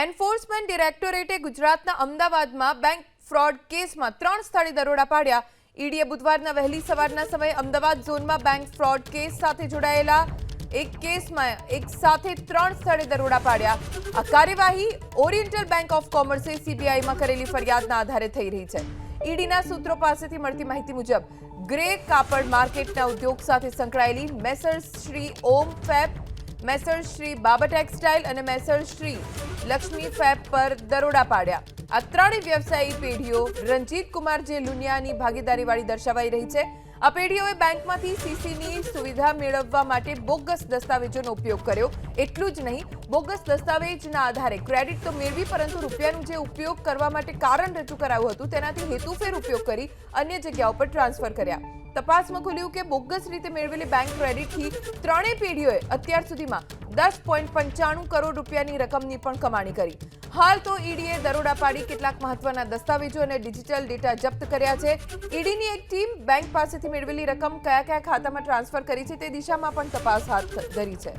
Enforcement ડિરેક્ટોરેટે ગુજરાતના અમદાવાદમાં bank fraud કેસમાં 3 સ્થળે દરોડા પાડ્યા। ઈડીએ બુધવારના વહેલી સવારના સમયે અમદાવાદ ઝોનમાં બેંક ફ્રોડ કેસ સાથે જોડાયેલા એક કેસમાં એક સાથે 3 સ્થળે દરોડા પાડ્યા। આ કાર્યવાહી ઓરિએન્ટલ બેંક ઓફ કોમર્સે સીબીઆઈમાં કરેલી ફરિયાદના આધારે થઈ રહી છે। ઈડીના સૂત્રો પાસેથી મળતી માહિતી મુજબ ગ્રે કાપડ માર્કેટના ઉદ્યોગ સાથે સંકળાયેલી Messrs Shri Om fab, Messrs Shri બાબા ટેક્સટાઇલ અને મેસર્સ શ્રી લક્ષ્મી ફેબ પર દરોડા પાડ્યા। આ ત્રણેય વ્યવસાયી પેઢીઓ રંજીત કુમાર જે લુનિયાની ભાગીદારીવાળી દર્શાવાઈ રહી છે। આ પેઢીઓએ બેંકમાંથી સીસીની સુવિધા મેળવવા માટે બોગસ દસ્તાવેજોનો ઉપયોગ કર્યો। એટલું જ નહીં, બોગસ દસ્તાવેજના આધારે ક્રેડિટ તો મેળવી, પરંતુ રૂપિયાનું જે ઉપયોગ કરવા માટે કારણ રજૂ કરાયું હતું તેનાથી હેતુફેર ઉપયોગ કરી અન્ય જગ્યાઓ પર ટ્રાન્સફર કર્યા। તપાસમાં ખુલ્યું કે બોગસ રીતે મેળવેલી બેંક ક્રેડિટથી ત્રણેય પેઢીઓએ અત્યાર સુધીમાં 10.95 કરોડ રૂપિયાની રકમની પણ કમાણી કરી। હાલ તો ઈડીએ દરોડા પાડી કેટલાક મહત્વના દસ્તાવેજો અને ડિજિટલ ડેટા જપ્ત કર્યા છે। ઈડીની એક ટીમ બેંક પાસેથી મેળવેલી રકમ કયા કયા ખાતામાં ટ્રાન્સફર કરી છે તે દિશામાં પણ તપાસ હાથ ધરી છે।